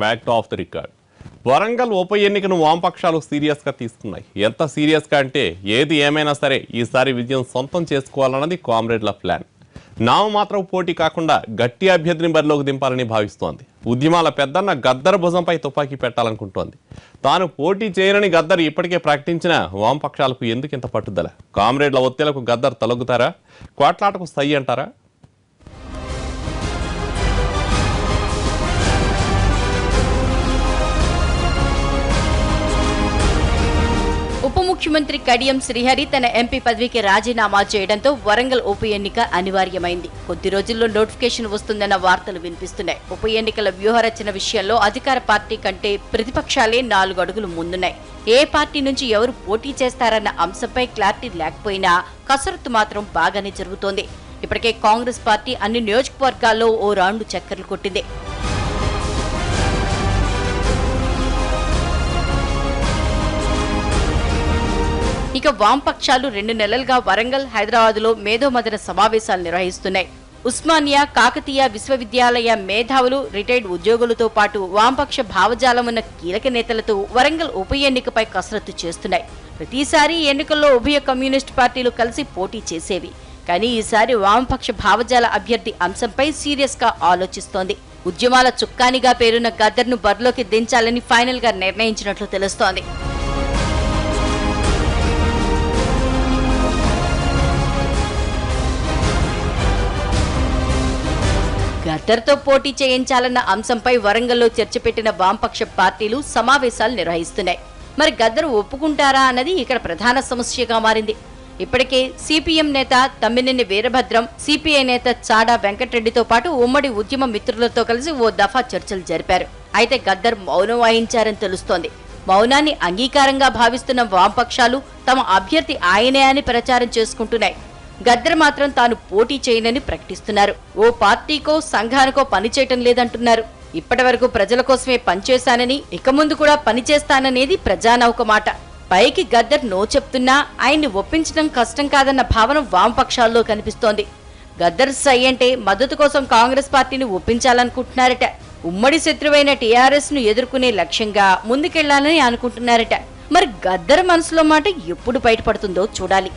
Back to of the record. Warangal ఉప ఎన్నికను వామపక్షాలు సీరియస్గా తీసుకున్నాయి. ఎంత సీరియస్గా అంటే ఏది ఏమైనా సరే ఈసారి విజయం సొంతం చేసుకోవాలన్నది కామ్రేడ్ల ప్లాన్. నామమాత్రం పోటీ కాకుండా గట్టి అభ్యర్థిని బరిలోకి దింపాలని భావిస్తోంది. ఉద్యమాల పెద్దన్న గద్దర్ భుజంపై తుపాకీ పెట్టాలనుకుంటోంది. తాను పోటీ చేయనని గద్దర్ ఇప్పటికే ప్రకటించిన వామపక్షాలకు ఎందుకు ఇంత పట్టుదల? కామ్రేడ్ల ఒత్తిళ్లకు గద్దర్ తొలగుతారా? కోట్లాటకు సై అంటారా? ఉప ముఖ్యమంత్రి కడియం శ్రీహరి తన ఎంపీ పదవికి రాజీనామా చేయడంతో వరంగల్ ఉప ఎన్నిక అనివార్యమైంది. కొద్ది రోజుల్లో నోటిఫికేషన్ వస్తుందన్న వార్తలు వినిపిస్తున్నాయి. ఉప ఎన్నికల వ్యూహరచన విషయంలో అధికార పార్టీ కంటే ప్రతిపక్షాలే 4 అడుగులు ముందున్నాయి. ఏ పార్టీ నుంచి ఎవరు పోటీ చేస్తారన్న అంశంపై క్లారిటీ లేకపోయినా కసరత్తు మాత్రం బాగానే జరుగుతోంది. ఇప్పటికే కాంగ్రెస్ పార్టీ అన్ని నియోజకవర్గాల్లో ఓ రౌండ్ చక్కర్లు కొట్టింది. ఇక వామపక్షాలు 2 నెలలుగా వరంగల్, హైదరాబాద్లో మేధోమథన సమావేశాలు నిర్వహిస్తున్నాయి. ఉస్మానియా, కాకతీయ విశ్వవిద్యాలయ మేధావులు, రిటైర్డ్ ఉద్యోగులతో పాటు వామపక్ష భావజాలం ఉన్న కీలక నేతలతో వరంగల్ ఉప ఎన్నికపై కసరత్తు చేస్తున్నాయి. ప్రతిసారి ఎన్నికల్లో ఉభయ కమ్యూనిస్టు పార్టీలు కలిసి పోటీ చేసేవి. కానీ ఈసారి వామపక్ష భావజాల అభ్యర్థి అంశంపై సీరియస్ గా ఆలోచిస్తోంది. ఉద్యమాల చుక్కానిగా పేరున్న గద్దర్ను బరిలోకి దించాలని ఫైనల్ గా నిర్ణయించినట్లు తెలుస్తోంది. గద్దర్తో పోటీ చేయించాలన్న అంశంపై వరంగల్లో చర్చ పెట్టిన వామపక్ష పార్టీలు సమావేశాలు నిర్వహిస్తున్నాయి. మరి గద్దర్ ఒప్పుకుంటారా అన్నది ఇక్కడ ప్రధాన సమస్యగా మారింది. ఇప్పటికే సిపిఎం నేత తమ్మినేని వీరభద్రం, సిపిఐ నేత చాడా వెంకటరెడ్డితో పాటు ఉమ్మడి ఉద్యమ మిత్రులతో కలిసి ఓ దఫా చర్చలు జరిపారు. అయితే గద్దర్ మౌనం వహించారని తెలుస్తోంది. మౌనాన్ని అంగీకారంగా భావిస్తున్న వామపక్షాలు తమ అభ్యర్థి ఆయనే అని ప్రచారం చేసుకుంటున్నాయి. గద్దర్ మాత్రం తాను పోటీ చేయనని ప్రకటిస్తున్నారు. ఓ పార్టీకో సంఘానికో పనిచేయటం లేదంటున్నారు. ఇప్పటి వరకు ప్రజల కోసమే పనిచేశానని, ఇక ముందు కూడా పనిచేస్తాననేది ప్రజానౌక మాట. పైకి గద్దర్ నో చెప్తున్నా ఆయన్ని ఒప్పించడం కష్టం కాదన్న భావన వామపక్షాల్లో కనిపిస్తోంది. గద్దర్ సై అంటే మద్దతు కోసం కాంగ్రెస్ పార్టీని ఒప్పించాలనుకుంటున్నారట. ఉమ్మడి శత్రువైన టీఆర్ఎస్ ను ఎదుర్కొనే లక్ష్యంగా ముందుకెళ్లాలని అనుకుంటున్నారట. మరి గద్దర్ మనసులో మాట ఎప్పుడు బయటపడుతుందో చూడాలి.